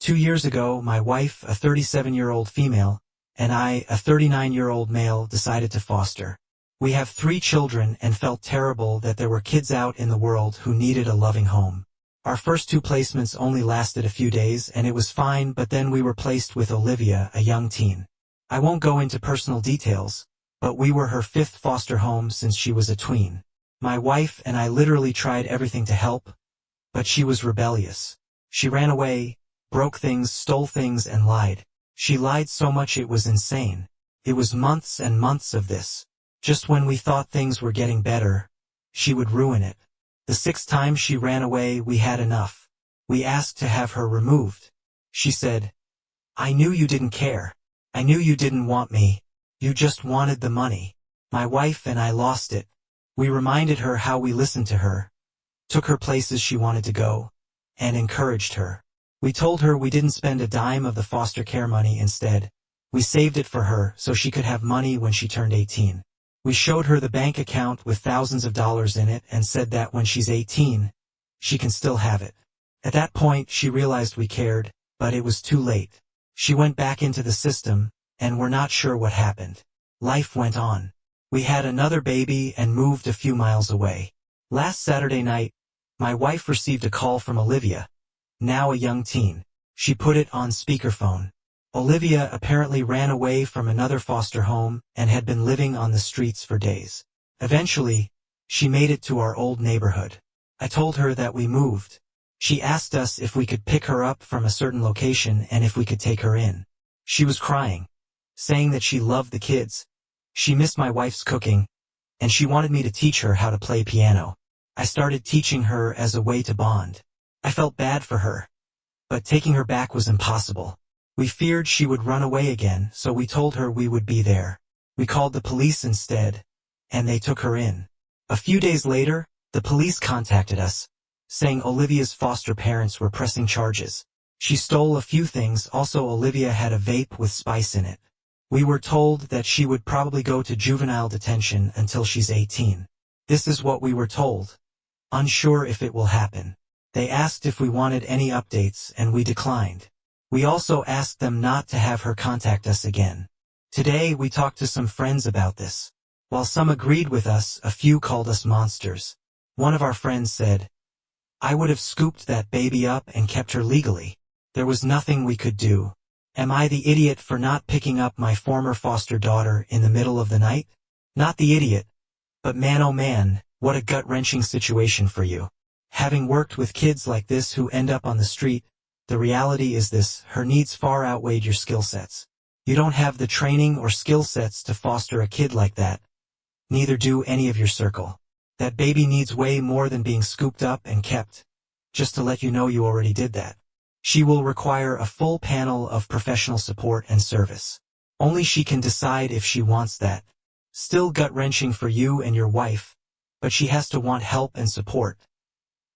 2 years ago, my wife, a 37-year-old female, and I, a 39-year-old male, decided to foster. We have 3 children and felt terrible that there were kids out in the world who needed a loving home. Our first 2 placements only lasted a few days and it was fine, but then we were placed with Olivia, a young teen. I won't go into personal details, but we were her 5th foster home since she was a tween. My wife and I literally tried everything to help, but she was rebellious. She ran away, broke things, stole things, and lied. She lied so much it was insane. It was months and months of this. Just when we thought things were getting better, she would ruin it. The 6th time she ran away, we had enough. We asked to have her removed. She said, "I knew you didn't care. I knew you didn't want me. You just wanted the money." My wife and I lost it. We reminded her how we listened to her, took her places she wanted to go, and encouraged her. We told her we didn't spend a dime of the foster care money. Instead, we saved it for her so she could have money when she turned 18. We showed her the bank account with thousands of dollars in it and said that when she's 18, she can still have it. At that point, she realized we cared, but it was too late. She went back into the system, and we're not sure what happened. Life went on. We had another baby and moved a few miles away. Last Saturday night, my wife received a call from Olivia, now a young teen. She put it on speakerphone. Olivia apparently ran away from another foster home and had been living on the streets for days. Eventually, she made it to our old neighborhood. I told her that we moved. She asked us if we could pick her up from a certain location and if we could take her in. She was crying, saying that she loved the kids. She missed my wife's cooking, and she wanted me to teach her how to play piano. I started teaching her as a way to bond. I felt bad for her, but taking her back was impossible. We feared she would run away again, so we told her we would be there. We called the police instead, and they took her in. A few days later, the police contacted us, saying Olivia's foster parents were pressing charges. She stole a few things. Also, Olivia had a vape with spice in it. We were told that she would probably go to juvenile detention until she's 18. This is what we were told. Unsure if it will happen. They asked if we wanted any updates and we declined. We also asked them not to have her contact us again. Today we talked to some friends about this. While some agreed with us, a few called us monsters. One of our friends said, "I would have scooped that baby up and kept her legally. There was nothing we could do. Am I the idiot for not picking up my former foster daughter in the middle of the night? Not the idiot, but man oh man, what a gut-wrenching situation for you. Having worked with kids like this who end up on the street, the reality is this: her needs far outweighed your skill sets. You don't have the training or skill sets to foster a kid like that. Neither do any of your circle. That baby needs way more than being scooped up and kept. Just to let you know, you already did that. She will require a full panel of professional support and service. Only she can decide if she wants that. Still gut-wrenching for you and your wife, but she has to want help and support.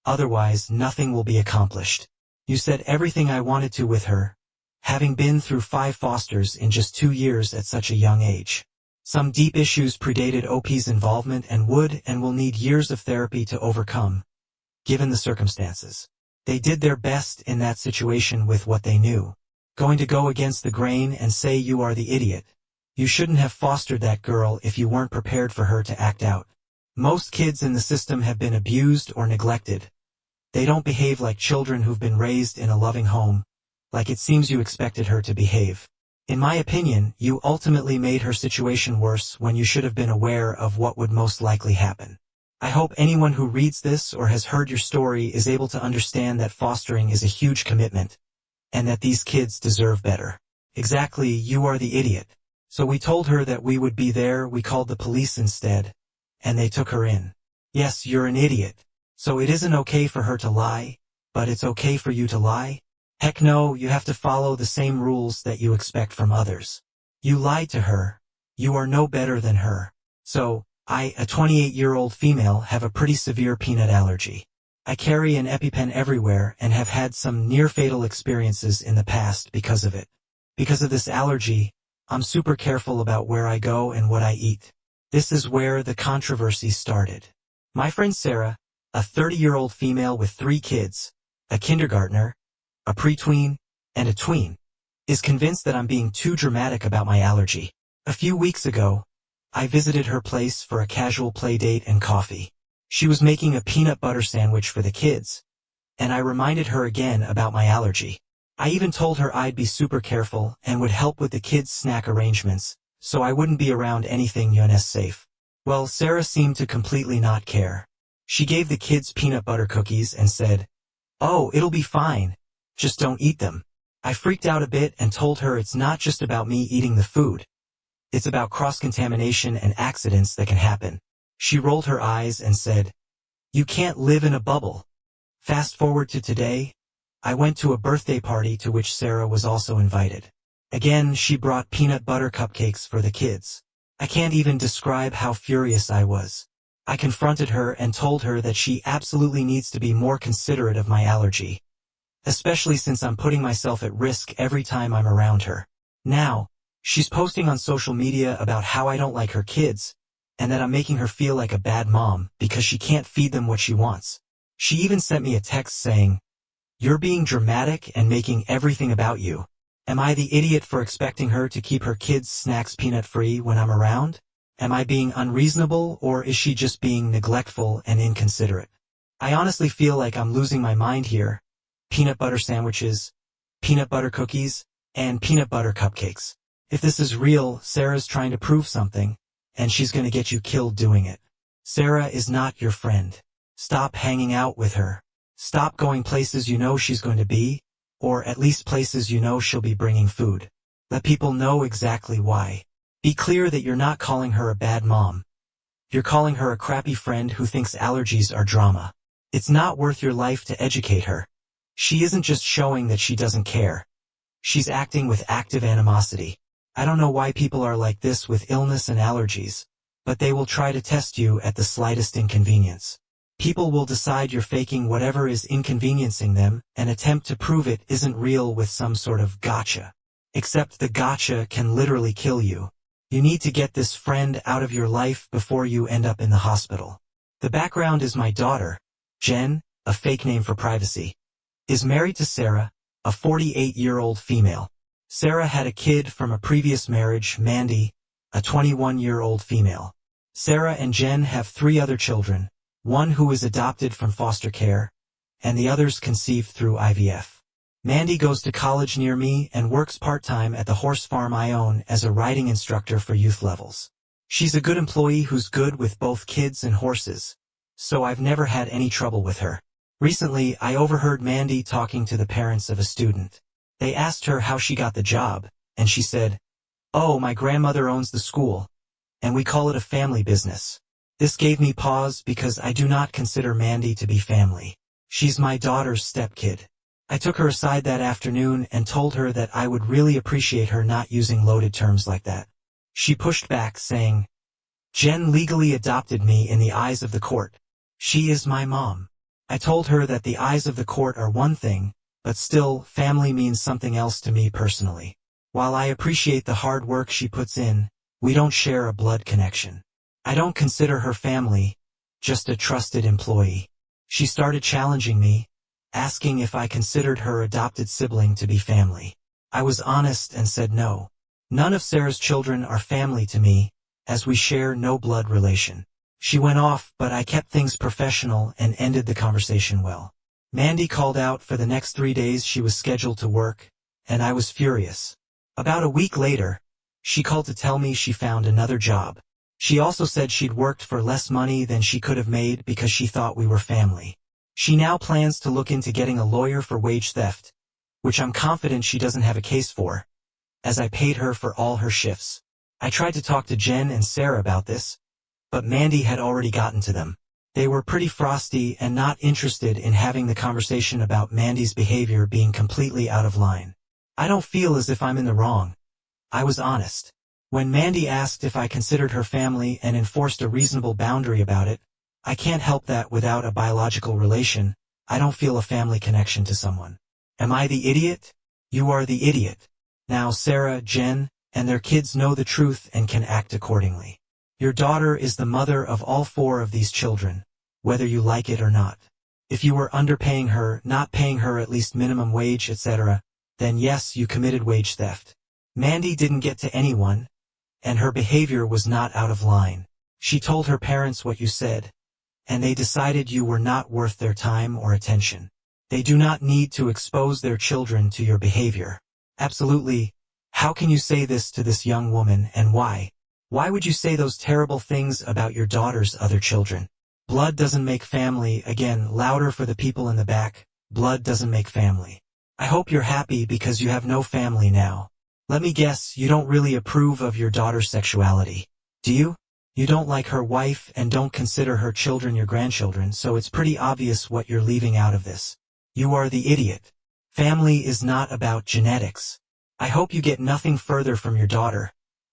Otherwise, nothing will be accomplished. You said everything I wanted to with her, having been through 5 fosters in just 2 years at such a young age. Some deep issues predated OP's involvement and would and will need years of therapy to overcome, given the circumstances. They did their best in that situation with what they knew. Going to go against the grain and say you are the idiot. You shouldn't have fostered that girl if you weren't prepared for her to act out. Most kids in the system have been abused or neglected. They don't behave like children who've been raised in a loving home, like it seems you expected her to behave. In my opinion, you ultimately made her situation worse when you should have been aware of what would most likely happen. I hope anyone who reads this or has heard your story is able to understand that fostering is a huge commitment, and that these kids deserve better. Exactly, you are the idiot. So we told her that we would be there. We called the police instead, and they took her in. Yes, you're an idiot. So it isn't okay for her to lie, but it's okay for you to lie? Heck no, you have to follow the same rules that you expect from others. You lied to her. You are no better than her. So, I, a 28-year-old female, have a pretty severe peanut allergy. I carry an EpiPen everywhere and have had some near-fatal experiences in the past because of it. Because of this allergy, I'm super careful about where I go and what I eat. This is where the controversy started. My friend Sarah, a 30-year-old female with 3 kids, a kindergartner, a pre-tween, and a tween, is convinced that I'm being too dramatic about my allergy. A few weeks ago, I visited her place for a casual play date and coffee. She was making a peanut butter sandwich for the kids, and I reminded her again about my allergy. I even told her I'd be super careful and would help with the kids' snack arrangements, so I wouldn't be around anything unsafe. Well, Sarah seemed to completely not care. She gave the kids peanut butter cookies and said, "Oh, it'll be fine. Just don't eat them." I freaked out a bit and told her it's not just about me eating the food. It's about cross-contamination and accidents that can happen. She rolled her eyes and said, "You can't live in a bubble." Fast forward to today, I went to a birthday party to which Sarah was also invited. Again, she brought peanut butter cupcakes for the kids. I can't even describe how furious I was. I confronted her and told her that she absolutely needs to be more considerate of my allergy, especially since I'm putting myself at risk every time I'm around her. Now, she's posting on social media about how I don't like her kids, and that I'm making her feel like a bad mom because she can't feed them what she wants. She even sent me a text saying, "You're being dramatic and making everything about you. Am I the idiot for expecting her to keep her kids' snacks peanut-free when I'm around? Am I being unreasonable, or is she just being neglectful and inconsiderate?" I honestly feel like I'm losing my mind here. Peanut butter sandwiches, peanut butter cookies, and peanut butter cupcakes. If this is real, Sarah's trying to prove something, and she's gonna get you killed doing it. Sarah is not your friend. Stop hanging out with her. Stop going places you know she's going to be, or at least places you know she'll be bringing food. Let people know exactly why. Be clear that you're not calling her a bad mom. You're calling her a crappy friend who thinks allergies are drama. It's not worth your life to educate her. She isn't just showing that she doesn't care. She's acting with active animosity. I don't know why people are like this with illness and allergies, but they will try to test you at the slightest inconvenience. People will decide you're faking whatever is inconveniencing them and attempt to prove it isn't real with some sort of gotcha. Except the gotcha can literally kill you. You need to get this friend out of your life before you end up in the hospital. The background is my daughter, Jen, a fake name for privacy, is married to Sarah, a 48-year-old female. Sarah had a kid from a previous marriage, Mandy, a 21-year-old female. Sarah and Jen have 3 other children, one who is adopted from foster care, and the others conceived through IVF. Mandy goes to college near me and works part-time at the horse farm I own as a riding instructor for youth levels. She's a good employee who's good with both kids and horses, so I've never had any trouble with her. Recently, I overheard Mandy talking to the parents of a student. They asked her how she got the job, and she said, "Oh, my grandmother owns the school, and we call it a family business." This gave me pause because I do not consider Mandy to be family. She's my daughter's stepkid. I took her aside that afternoon and told her that I would really appreciate her not using loaded terms like that. She pushed back, saying, "Jen legally adopted me in the eyes of the court. She is my mom." I told her that the eyes of the court are one thing, but still, family means something else to me personally. While I appreciate the hard work she puts in, we don't share a blood connection. I don't consider her family, just a trusted employee. She started challenging me, asking if I considered her adopted sibling to be family. I was honest and said no. None of Sarah's children are family to me, as we share no blood relation. She went off, but I kept things professional and ended the conversation well. Mandy called out for the next 3 days she was scheduled to work, and I was furious. About a week later, she called to tell me she found another job. She also said she'd worked for less money than she could have made because she thought we were family. She now plans to look into getting a lawyer for wage theft, which I'm confident she doesn't have a case for, as I paid her for all her shifts. I tried to talk to Jen and Sarah about this, but Mandy had already gotten to them. They were pretty frosty and not interested in having the conversation about Mandy's behavior being completely out of line. I don't feel as if I'm in the wrong. I was honest. When Mandy asked if I considered her family and enforced a reasonable boundary about it, I can't help that without a biological relation, I don't feel a family connection to someone. Am I the idiot? You are the idiot. Now Sarah, Jen, and their kids know the truth and can act accordingly. Your daughter is the mother of all 4 of these children, whether you like it or not. If you were underpaying her, not paying her at least minimum wage, etc., then yes, you committed wage theft. Mandy didn't get to anyone, and her behavior was not out of line. She told her parents what you said, and they decided you were not worth their time or attention. They do not need to expose their children to your behavior. Absolutely. How can you say this to this young woman, and why? Why would you say those terrible things about your daughter's other children? Blood doesn't make family. Again, louder for the people in the back. Blood doesn't make family. I hope you're happy because you have no family now. Let me guess, you don't really approve of your daughter's sexuality. Do you? You don't like her wife and don't consider her children your grandchildren, so it's pretty obvious what you're leaving out of this. You are the idiot. Family is not about genetics. I hope you get nothing further from your daughter,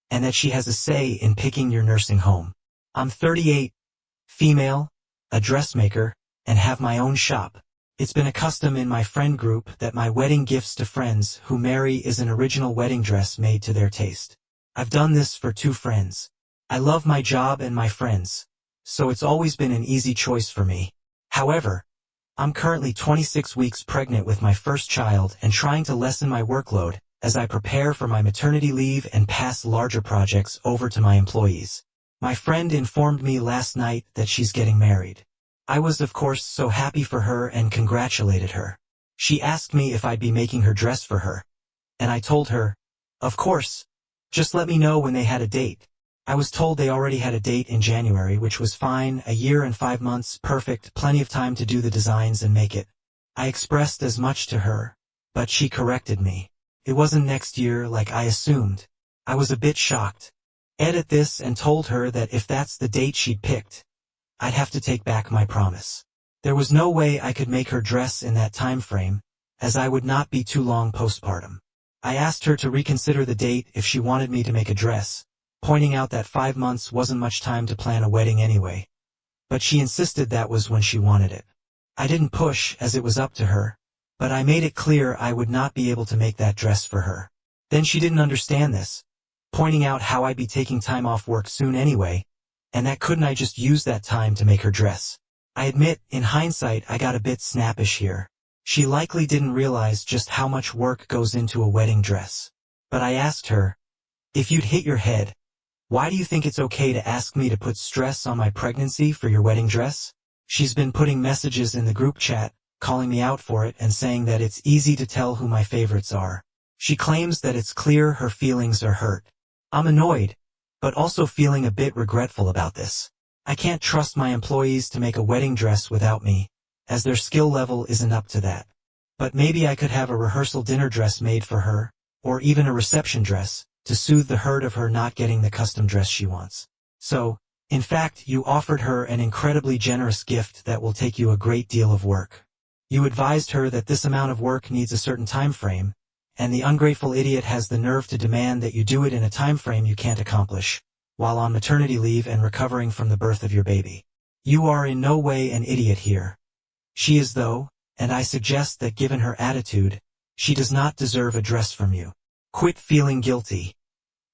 and that she has a say in picking your nursing home. I'm 38, female, a dressmaker, and have my own shop. It's been a custom in my friend group that my wedding gifts to friends who marry is an original wedding dress made to their taste. I've done this for 2 friends. I love my job and my friends, so it's always been an easy choice for me. However, I'm currently 26 weeks pregnant with my first child and trying to lessen my workload as I prepare for my maternity leave and pass larger projects over to my employees. My friend informed me last night that she's getting married. I was of course so happy for her and congratulated her. She asked me if I'd be making her dress for her, and I told her, of course, just let me know when they had a date. I was told they already had a date in January, which was fine. A year and 5 months, perfect, plenty of time to do the designs and make it. I expressed as much to her, but she corrected me. It wasn't next year like I assumed. I was a bit shocked. Edit this and told her that if that's the date she'd picked, I'd have to take back my promise. There was no way I could make her dress in that time frame, as I would not be too long postpartum. I asked her to reconsider the date if she wanted me to make a dress, pointing out that 5 months wasn't much time to plan a wedding anyway. But she insisted that was when she wanted it. I didn't push as it was up to her, but I made it clear I would not be able to make that dress for her. Then she didn't understand this, pointing out how I'd be taking time off work soon anyway, and that couldn't I just use that time to make her dress. I admit, in hindsight, I got a bit snappish here. She likely didn't realize just how much work goes into a wedding dress. But I asked her, if you'd hit your head, why do you think it's okay to ask me to put stress on my pregnancy for your wedding dress? She's been putting messages in the group chat, calling me out for it and saying that it's easy to tell who my favorites are. She claims that it's clear her feelings are hurt. I'm annoyed, but also feeling a bit regretful about this. I can't trust my employees to make a wedding dress without me, as their skill level isn't up to that. But maybe I could have a rehearsal dinner dress made for her, or even a reception dress, to soothe the hurt of her not getting the custom dress she wants. So, in fact, you offered her an incredibly generous gift that will take you a great deal of work. You advised her that this amount of work needs a certain time frame, and the ungrateful idiot has the nerve to demand that you do it in a time frame you can't accomplish, while on maternity leave and recovering from the birth of your baby. You are in no way an idiot here. She is though, and I suggest that given her attitude, she does not deserve a dress from you. Quit feeling guilty.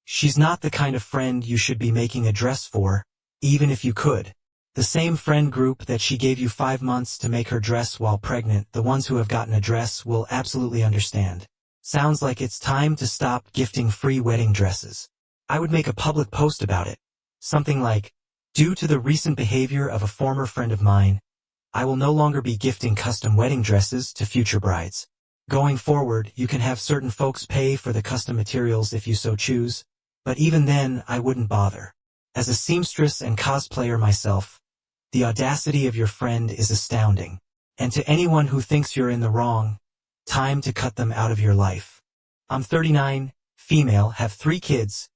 She's not the kind of friend you should be making a dress for, even if you could. The same friend group that she gave you 5 months to make her dress while pregnant, the ones who have gotten a dress will absolutely understand. Sounds like it's time to stop gifting free wedding dresses. I would make a public post about it. Something like, due to the recent behavior of a former friend of mine, I will no longer be gifting custom wedding dresses to future brides. Going forward, you can have certain folks pay for the custom materials if you so choose, but even then I wouldn't bother. As a seamstress and cosplayer myself, the audacity of your friend is astounding. And to anyone who thinks you're in the wrong, time to cut them out of your life. I'm 39, female, have 3 kids,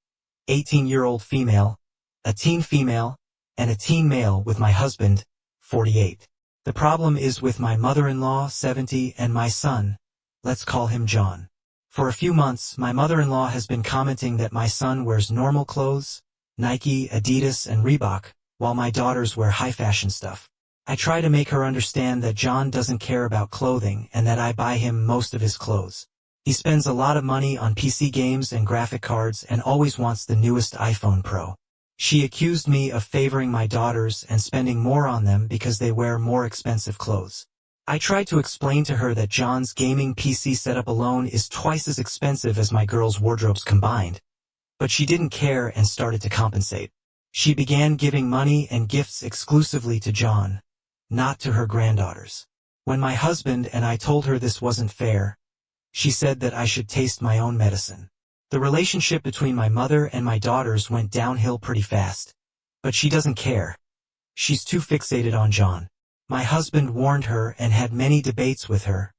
18-year-old female, a teen female, and a teen male with my husband, 48. The problem is with my mother-in-law, 70, and my son, let's call him John. For a few months, my mother-in-law has been commenting that my son wears normal clothes, Nike, Adidas, and Reebok, while my daughters wear high-fashion stuff. I try to make her understand that John doesn't care about clothing and that I buy him most of his clothes. He spends a lot of money on PC games and graphic cards and always wants the newest iPhone Pro. She accused me of favoring my daughters and spending more on them because they wear more expensive clothes. I tried to explain to her that John's gaming PC setup alone is twice as expensive as my girls' wardrobes combined. But she didn't care and started to compensate. She began giving money and gifts exclusively to John, not to her granddaughters. When my husband and I told her this wasn't fair, she said that I should taste my own medicine. The relationship between my mother and my daughters went downhill pretty fast. But she doesn't care. She's too fixated on John. My husband warned her and had many debates with her,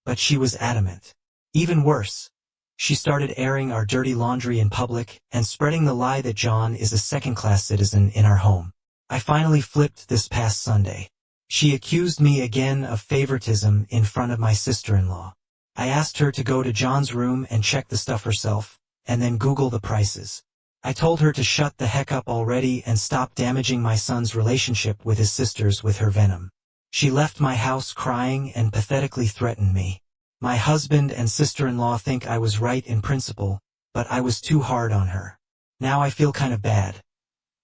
but she was adamant. Even worse, she started airing our dirty laundry in public and spreading the lie that John is a second-class citizen in our home. I finally flipped this past Sunday. She accused me again of favoritism in front of my sister-in-law. I asked her to go to John's room and check the stuff herself, and then Google the prices. I told her to shut the heck up already and stop damaging my son's relationship with his sisters with her venom. She left my house crying and pathetically threatened me. My husband and sister-in-law think I was right in principle, but I was too hard on her. Now I feel kind of bad.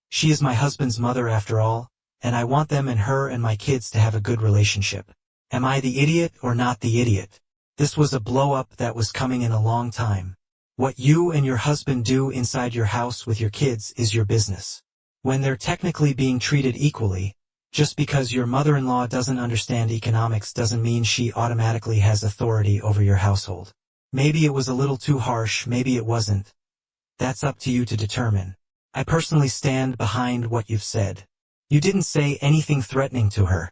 She is my husband's mother after all, and I want them and her and my kids to have a good relationship. Am I the idiot or not the idiot? This was a blow-up that was coming in a long time. What you and your husband do inside your house with your kids is your business. When they're technically being treated equally, just because your mother-in-law doesn't understand economics doesn't mean she automatically has authority over your household. Maybe it was a little too harsh, maybe it wasn't. That's up to you to determine. I personally stand behind what you've said. You didn't say anything threatening to her.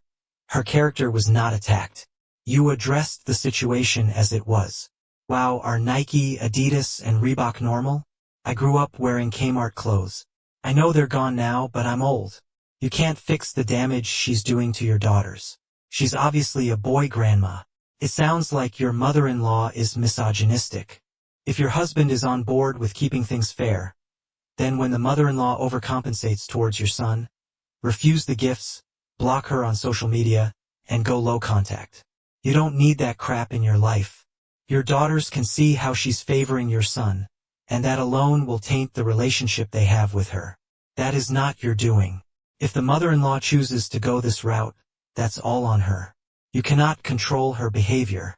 Her character was not attacked. You addressed the situation as it was. Wow, are Nike, Adidas, and Reebok normal? I grew up wearing Kmart clothes. I know they're gone now, but I'm old. You can't fix the damage she's doing to your daughters. She's obviously a boy grandma. It sounds like your mother-in-law is misogynistic. If your husband is on board with keeping things fair, then when the mother-in-law overcompensates towards your son, refuse the gifts, block her on social media, and go low contact. You don't need that crap in your life. Your daughters can see how she's favoring your son, and that alone will taint the relationship they have with her. That is not your doing. If the mother-in-law chooses to go this route, that's all on her. You cannot control her behavior.